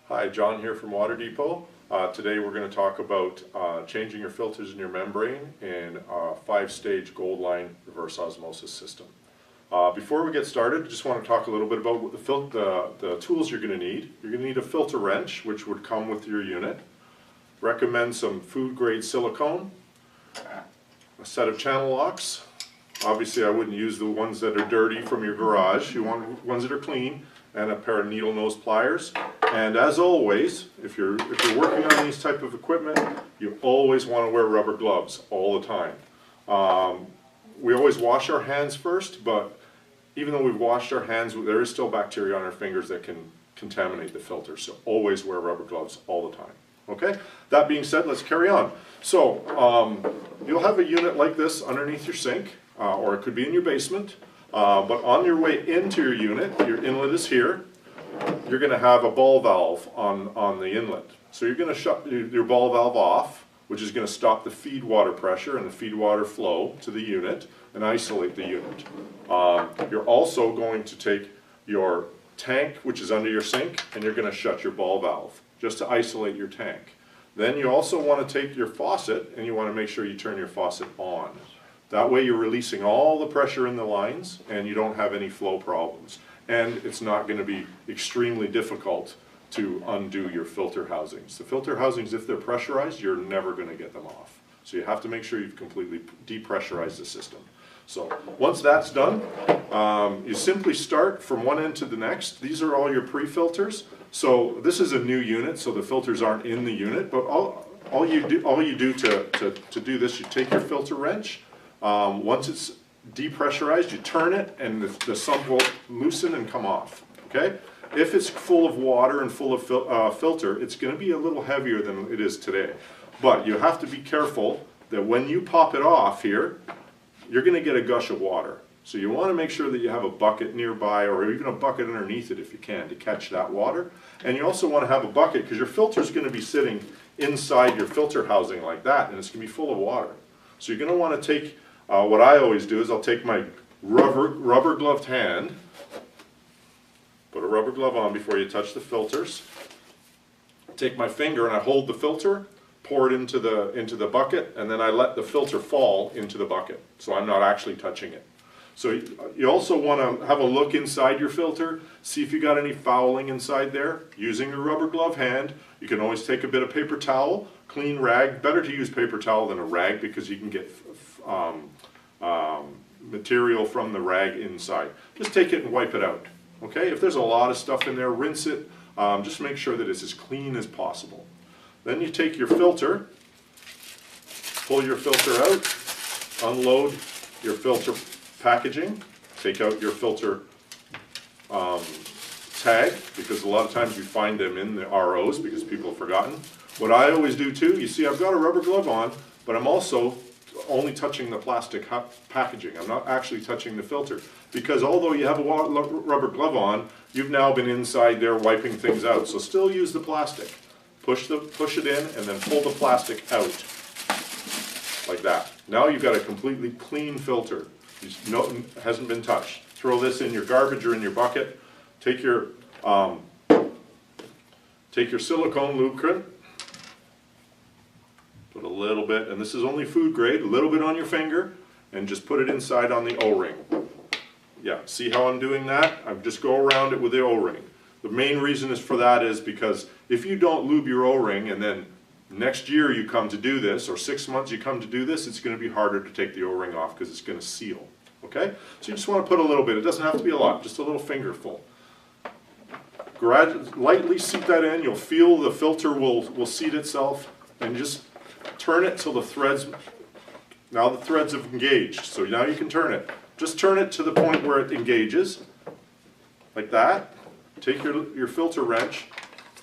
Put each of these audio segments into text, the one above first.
Hi, John here from Water Depot. Today we're going to talk about changing your filters in your membrane in a 5-stage Goldline reverse osmosis system. Before we get started, I just want to talk a little bit about what the tools you're going to need. You're going to need a filter wrench, which would come with your unit. Recommend some food grade silicone, a set of channel locks. Obviously I wouldn't use the ones that are dirty from your garage. You want ones that are clean, and a pair of needle nose pliers. And as always, if you're working on these type of equipment, you always want to wear rubber gloves all the time. We always wash our hands first, but even though we've washed our hands, there is still bacteria on our fingers that can contaminate the filter. So always wear rubber gloves all the time. Okay? That being said, let's carry on. So you'll have a unit like this underneath your sink, or it could be in your basement. But on your way into your unit, your inlet is here. You're going to have a ball valve on the inlet. So you're going to shut your ball valve off, which is going to stop the feed water pressure and the feed water flow to the unit and isolate the unit. You're also going to take your tank, which is under your sink, and you're going to shut your ball valve just to isolate your tank. Then you also want to take your faucet and you want to make sure you turn your faucet on. That way you're releasing all the pressure in the lines and you don't have any flow problems. And it's not going to be extremely difficult to undo your filter housings. The filter housings, if they're pressurized, you're never going to get them off. So you have to make sure you've completely depressurized the system. So once that's done, you simply start from one end to the next. These are all your pre-filters. So this is a new unit, so the filters aren't in the unit, but all you do to do this, you take your filter wrench. Once it's depressurized, you turn it and the sump will loosen and come off. Okay? If it's full of water and full of filter, it's going to be a little heavier than it is today. But you have to be careful that when you pop it off here, you're going to get a gush of water. So you want to make sure that you have a bucket nearby, or even a bucket underneath it if you can, to catch that water. And you also want to have a bucket because your filter is going to be sitting inside your filter housing like that, and it's going to be full of water. So you're going to want to take, what I always do is I'll take my rubber gloved hand, put a rubber glove on before you touch the filters, take my finger and I hold the filter, pour it into the bucket, and then I let the filter fall into the bucket. So I'm not actually touching it. So you also want to have a look inside your filter, see if you got any fouling inside there. Using a rubber glove hand, you can always take a bit of paper towel, clean rag. Better to use paper towel than a rag because you can get material from the rag inside. Just take it and wipe it out. Okay? If there's a lot of stuff in there, rinse it. Just make sure that it's as clean as possible. Then you take your filter, pull your filter out, unload your filter packaging, take out your filter tag, because a lot of times you find them in the ROs because people have forgotten. What I always do too, you see I've got a rubber glove on, but I'm also only touching the plastic packaging. I'm not actually touching the filter, because although you have a rubber glove on, you've now been inside there wiping things out. So still use the plastic. Push it in and then pull the plastic out like that. Now you've got a completely clean filter. It hasn't been touched. Throw this in your garbage or in your bucket. Take your silicone lubricant. Put a little bit, and this is only food grade, a little bit on your finger, and just put it inside on the O-ring. Yeah, see how I'm doing that? I just go around it with the O-ring. The main reason for that is because if you don't lube your O-ring and then next year you come to do this, or 6 months you come to do this, it's going to be harder to take the O-ring off because it's going to seal. Okay? So you just want to put a little bit. It doesn't have to be a lot, just a little fingerful. Lightly seat that in. You'll feel the filter will seat itself, and just turn it till the threads, now the threads have engaged. So now you can turn it. Just turn it to the point where it engages, like that. Take your filter wrench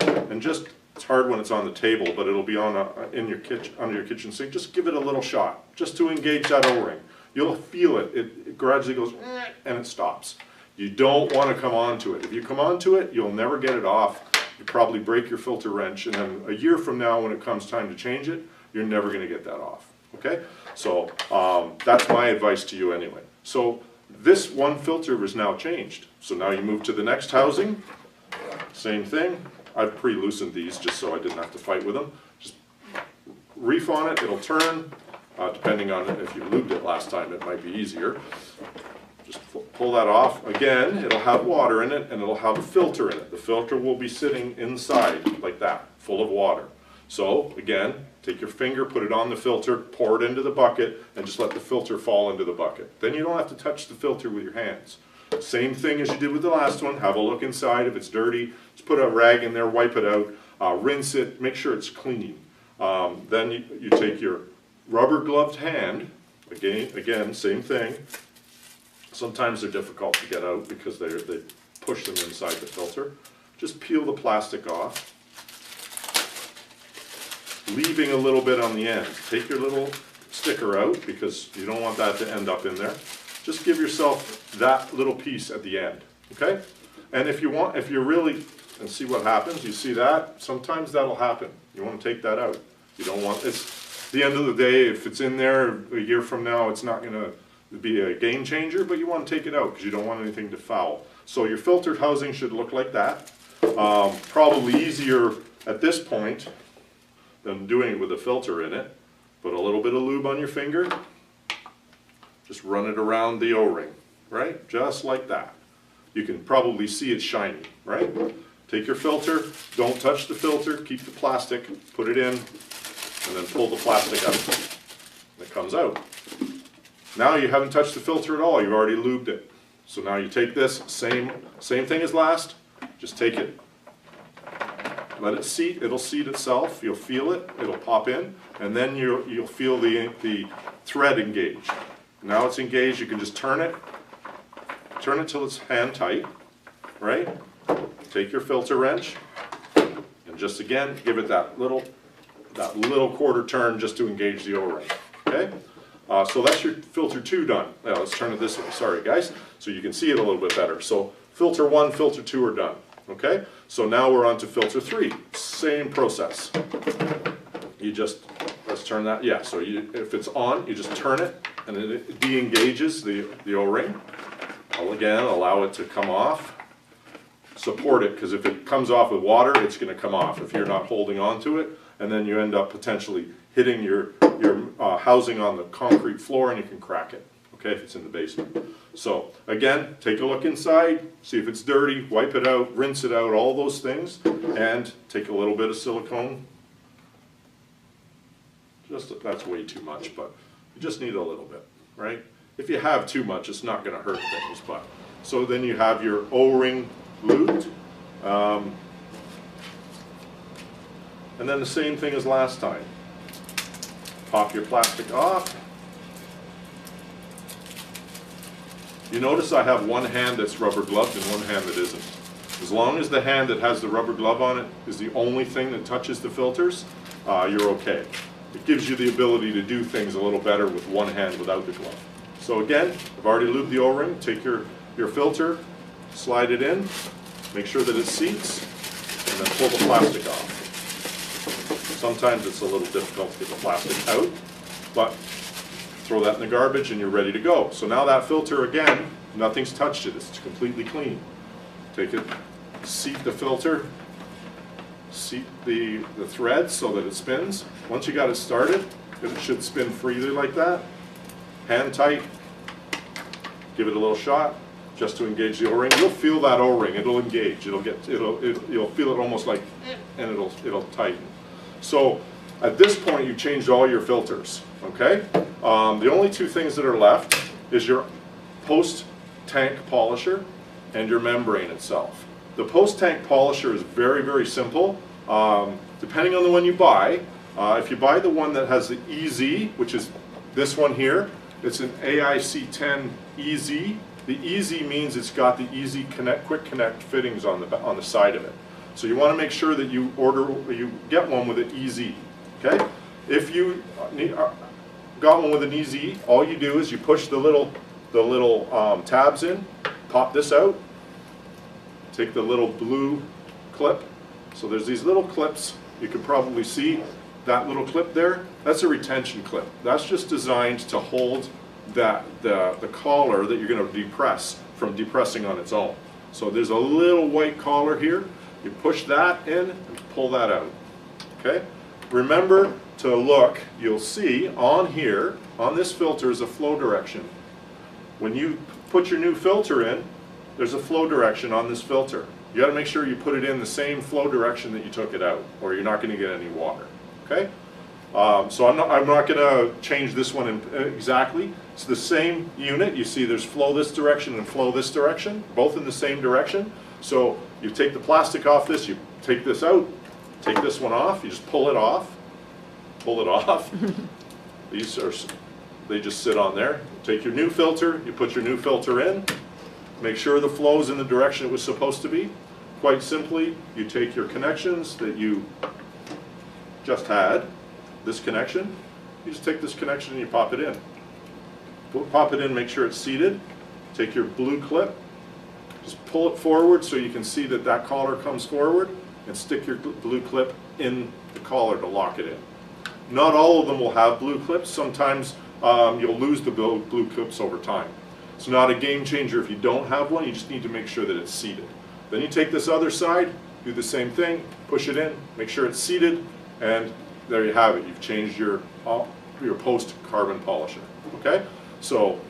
and just, it's hard when it's on the table, but it'll be on under your kitchen sink. Just give it a little shot, just to engage that O-ring. You'll feel it. It gradually goes, and it stops. You don't want to come onto it. If you come onto it, you'll never get it off. You probably break your filter wrench, and then a year from now, when it comes time to change it, you're never going to get that off. Okay? So that's my advice to you anyway. So this one filter is now changed. So now you move to the next housing, same thing, I've pre-loosened these just so I didn't have to fight with them. Just reef on it, it'll turn. Depending on if you lubed it last time, it might be easier. Just pull that off. Again, it'll have water in it and it'll have a filter in it. The filter will be sitting inside like that, full of water. So again, take your finger, put it on the filter, pour it into the bucket, and just let the filter fall into the bucket. Then you don't have to touch the filter with your hands. Same thing as you did with the last one. Have a look inside. If it's dirty, just put a rag in there, wipe it out, rinse it, make sure it's clean. Then you take your rubber gloved hand, again, same thing. Sometimes they're difficult to get out because they push them inside the filter. Just peel the plastic off, leaving a little bit on the end. Take your little sticker out because you don't want that to end up in there. Just give yourself that little piece at the end, okay? And if you're really, and see what happens, you see that? Sometimes that'll happen. You want to take that out. You don't want, it's the end of the day, if it's in there a year from now, it's not going to be a game changer, but you want to take it out because you don't want anything to foul. So your filtered housing should look like that. Probably easier at this point than doing it with a filter in it. Put a little bit of lube on your finger. Just run it around the O-ring, right? Just like that. You can probably see it shiny, right? Take your filter, don't touch the filter, keep the plastic, put it in, and then pull the plastic out. And it comes out. Now you haven't touched the filter at all, you've already lubed it. So now you take this, same thing as last, just take it, let it seat, it'll seat itself, you'll feel it, it'll pop in, and then you'll feel the thread engage. Now it's engaged, you can just turn it till it's hand tight, right? Take your filter wrench, and just again, give it that little quarter turn just to engage the O-ring, okay? So that's your filter 2 done. Now let's turn it this way, sorry guys, so you can see it a little bit better. So filter 1, filter 2 are done, okay? So now we're on to filter 3, same process. You just, let's turn that, yeah, so if it's on, you just turn it, and it de-engages the O-ring. I'll again allow it to come off. Support it, because if it comes off with water, it's going to come off if you're not holding on to it, and then you end up potentially hitting your housing on the concrete floor and you can crack it, okay, if it's in the basement. So again, take a look inside, see if it's dirty, wipe it out, rinse it out, all those things, and take a little bit of silicone. That's way too much, but you just need a little bit, right? If you have too much, it's not going to hurt things. But so then you have your O-ring lubed, and then the same thing as last time. Pop your plastic off. You notice I have one hand that's rubber gloved and one hand that isn't. As long as the hand that has the rubber glove on it is the only thing that touches the filters, you're okay. It gives you the ability to do things a little better with one hand without the glove. So again, I've already lubed the O-ring. Take your filter, slide it in, make sure that it seats, and then pull the plastic off. Sometimes it's a little difficult to get the plastic out, but throw that in the garbage and you're ready to go. So now that filter, again, nothing's touched it. It's completely clean. Take it, seat the filter, seat the thread so that it spins. Once you got it started, it should spin freely like that. Hand tight, give it a little shot just to engage the O-ring. You'll feel that O-ring, it'll engage, you'll feel it almost like, and it'll tighten. So at this point you've changed all your filters, okay? The only two things that are left is your post-tank polisher and your membrane itself. The post-tank polisher is very, very simple. Depending on the one you buy, if you buy the one that has the EZ, which is this one here, it's an AIC10 EZ. The EZ means it's got the Easy Connect, Quick Connect fittings on the side of it. So you want to make sure that you get one with an EZ. Okay? If you got one with an EZ, all you do is you push the little tabs in, pop this out, take the little blue clip. So there's these little clips. You can probably see that little clip there. That's a retention clip. That's just designed to hold the collar that you're going to depress from depressing on its own. So there's a little white collar here. You push that in and pull that out. Okay? Remember to look, you'll see on here, on this filter is a flow direction. When you put your new filter in, there's a flow direction on this filter. You got to make sure you put it in the same flow direction that you took it out, or you're not going to get any water. Okay? So I'm not going to change this one exactly. It's the same unit. You see there's flow this direction and flow this direction, both in the same direction. So you take the plastic off this, you take this out, take this one off, you just pull it off. Pull it off. They just sit on there. Take your new filter, you put your new filter in, make sure the flow's in the direction it was supposed to be. Quite simply, you take your connections that you just had, this connection, you just take this connection and you pop it in. Pop it in, make sure it's seated. Take your blue clip, just pull it forward so you can see that that collar comes forward, and stick your blue clip in the collar to lock it in. Not all of them will have blue clips. Sometimes you'll lose the blue clips over time. It's not a game changer if you don't have one, you just need to make sure that it's seated. Then you take this other side, do the same thing, push it in, make sure it's seated, and there you have it. You've changed your post carbon polisher. Okay? So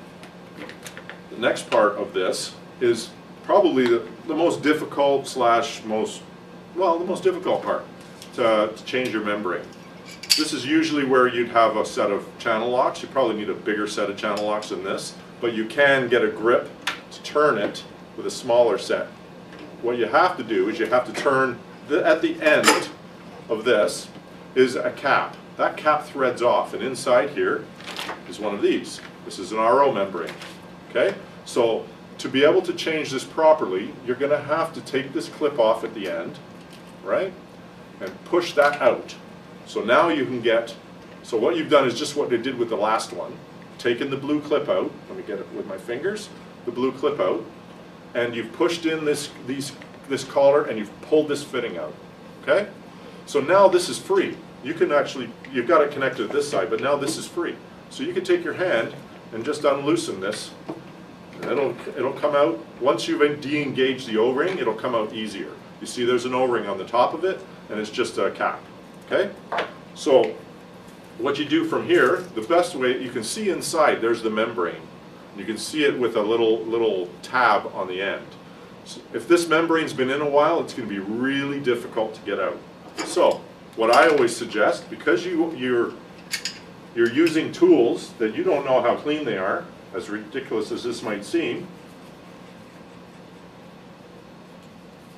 the next part of this is probably the most difficult the most difficult part to change your membrane. This is usually where you'd have a set of channel locks. You probably need a bigger set of channel locks than this, but you can get a grip to turn it with a smaller set. What you have to do is you have to turn, at the end of this is a cap. That cap threads off, and inside here is one of these. This is an RO membrane. Okay? So to be able to change this properly, you're going to have to take this clip off at the end, right? And push that out. So now you can get, so what you've done is just what I did with the last one. Taken the blue clip out, let me get it with my fingers, the blue clip out, and you've pushed in this collar and you've pulled this fitting out. Okay? So now this is free. You can actually, you've got it connected to this side, but now this is free. So you can take your hand and just unloosen this, and it'll come out. Once you've de-engaged the O-ring, it'll come out easier. You see there's an O-ring on the top of it, and it's just a cap. Okay? So what you do from here, the best way, you can see inside, there's the membrane. You can see it with a little tab on the end. So if this membrane's been in a while, it's going to be really difficult to get out. So what I always suggest, because you're using tools that you don't know how clean they are, as ridiculous as this might seem,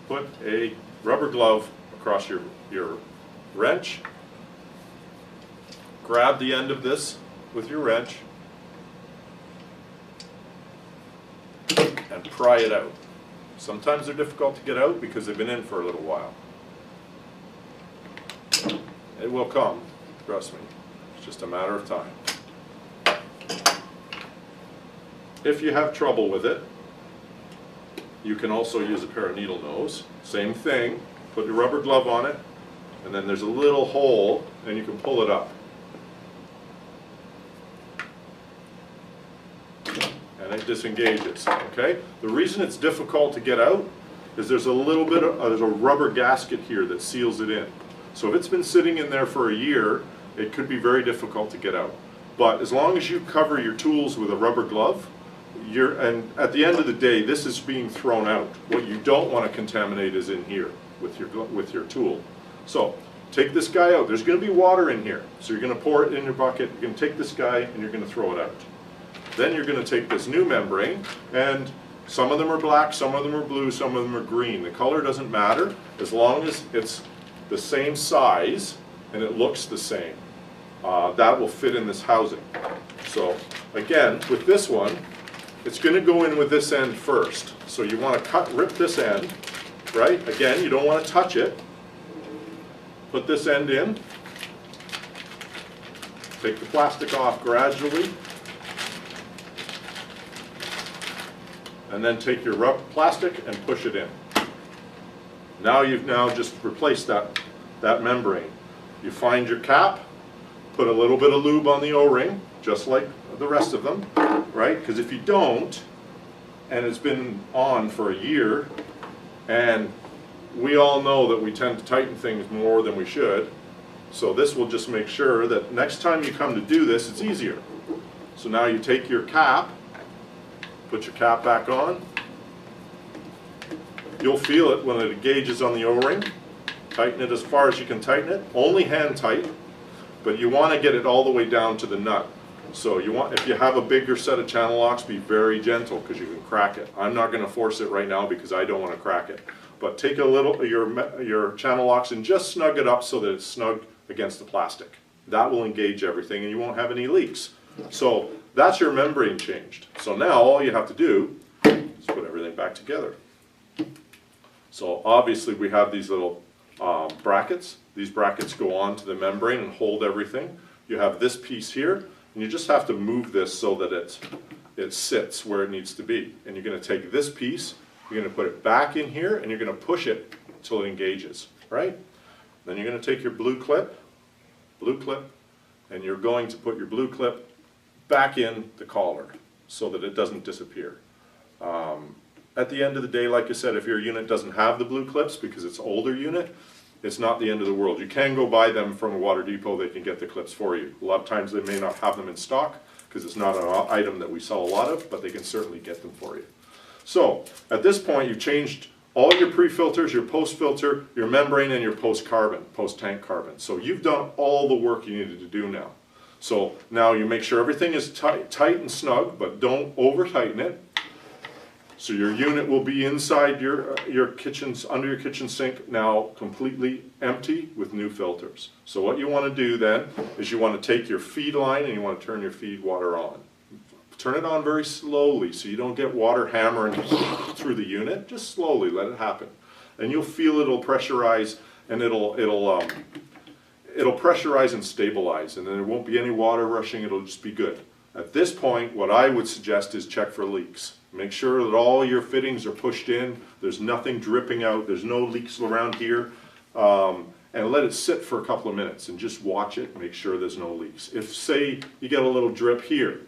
put a rubber glove across your wrench, grab the end of this with your wrench, and pry it out. Sometimes they're difficult to get out because they've been in for a little while. It will come, trust me. It's just a matter of time. If you have trouble with it, you can also use a pair of needle nose. Same thing, put your rubber glove on it, and then there's a little hole, and you can pull it up. And it disengages, okay? The reason it's difficult to get out is there's a little bit of, there's a rubber gasket here that seals it in. So if it's been sitting in there for a year, it could be very difficult to get out. But as long as you cover your tools with a rubber glove, and at the end of the day, this is being thrown out. What you don't want to contaminate is in here with your tool. So take this guy out. There's going to be water in here. So you're going to pour it in your bucket. You're going to take this guy and you're going to throw it out. Then you're going to take this new membrane, and some of them are black, some of them are blue, some of them are green. The color doesn't matter as long as it's the same size and it looks the same. That will fit in this housing. So again, with this one, it's going to go in with this end first. So you want to rip this end, right? Again, you don't want to touch it. Put this end in. Take the plastic off gradually. And then take your plastic and push it in. Now you've just replaced that membrane. You find your cap, put a little bit of lube on the O-ring, just like the rest of them, right? Because if you don't, and it's been on for a year, and we all know that we tend to tighten things more than we should. So this will just make sure that next time you come to do this, it's easier. So now you take your cap, put your cap back on. You'll feel it when it engages on the O-ring. Tighten it as far as you can tighten it. Only hand tight, but you want to get it all the way down to the nut. So you want, if you have a bigger set of channel locks, be very gentle because you can crack it. I'm not going to force it right now because I don't want to crack it. But take a little your channel locks and just snug it up so that it's snug against the plastic. That will engage everything and you won't have any leaks. So that's your membrane changed. So now all you have to do is put everything back together. So obviously we have these little brackets. These brackets go on to the membrane and hold everything. You have this piece here, and you just have to move this so that it sits where it needs to be. And you're going to take this piece, you're going to put it back in here, and you're going to push it until it engages, right? Then you're going to take your blue clip, and you're going to put your blue clip back in the collar so that it doesn't disappear. At the end of the day, like I said, if your unit doesn't have the blue clips because it's an older unit, it's not the end of the world. You can go buy them from a Water Depot. They can get the clips for you. A lot of times they may not have them in stock because it's not an item that we sell a lot of, but they can certainly get them for you. So at this point, you've changed all your pre-filters, your post-filter, your membrane, and your post-carbon, post-tank carbon. So you've done all the work you needed to do now. So now you make sure everything is tight and snug, but don't over-tighten it. So your unit will be inside your kitchen's, under your kitchen sink now completely empty with new filters. So what you want to do then is you want to take your feed line and you want to turn your feed water on. Turn it on very slowly so you don't get water hammering through the unit. Just slowly let it happen. And you'll feel it'll pressurize and it'll pressurize and stabilize, and then there won't be any water rushing, it'll just be good. At this point, what I would suggest is check for leaks. Make sure that all your fittings are pushed in, there's nothing dripping out, there's no leaks around here, and let it sit for a couple of minutes and just watch it and make sure there's no leaks. If, say, you get a little drip here,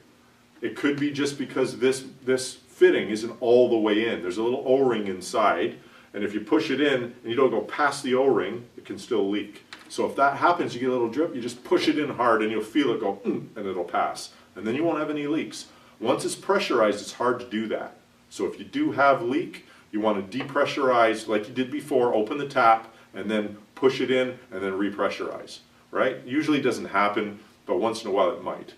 it could be just because this fitting isn't all the way in. There's a little O-ring inside, and if you push it in and you don't go past the O-ring, it can still leak. So if that happens, you get a little drip, you just push it in hard and you'll feel it go, and it'll pass. And then you won't have any leaks. Once it's pressurized, it's hard to do that. So if you do have leak, you want to depressurize like you did before, open the tap, and then push it in, and then repressurize, right? Usually it doesn't happen, but once in a while it might.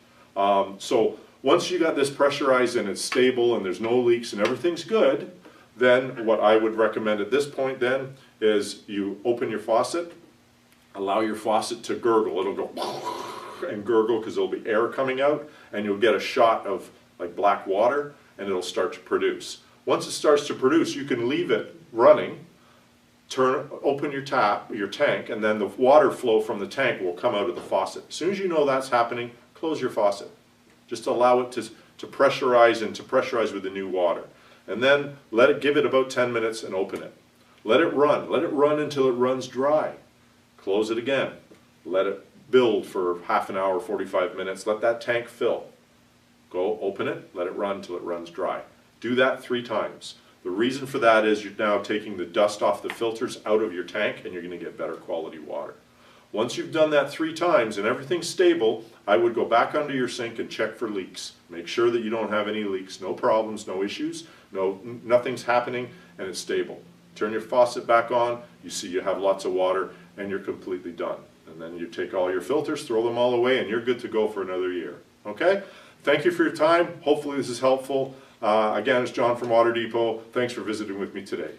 So once you got this pressurized and it's stable and there's no leaks and everything's good, then what I would recommend at this point then is you open your faucet, allow your faucet to gurgle. It'll go and gurgle because there'll be air coming out, and you'll get a shot of like black water, and it'll start to produce. Once it starts to produce, you can leave it running, open your tap, your tank, and then the water flow from the tank will come out of the faucet. As soon as you know that's happening, close your faucet. Just allow it to pressurize and to pressurize with the new water. And then give it about 10 minutes and open it. Let it run until it runs dry. Close it again. Let it build for half an hour, 45 minutes. Let that tank fill. Go open it, let it run until it runs dry. Do that 3 times. The reason for that is you're now taking the dust off the filters out of your tank and you're going to get better quality water. Once you've done that 3 times and everything's stable, I would go back under your sink and check for leaks. Make sure that you don't have any leaks, no problems, no issues, nothing's happening, and it's stable. Turn your faucet back on, you see you have lots of water, and you're completely done. And then you take all your filters, throw them all away, and you're good to go for another year. Okay? Thank you for your time. Hopefully this is helpful. Again, it's John from Water Depot. Thanks for visiting with me today.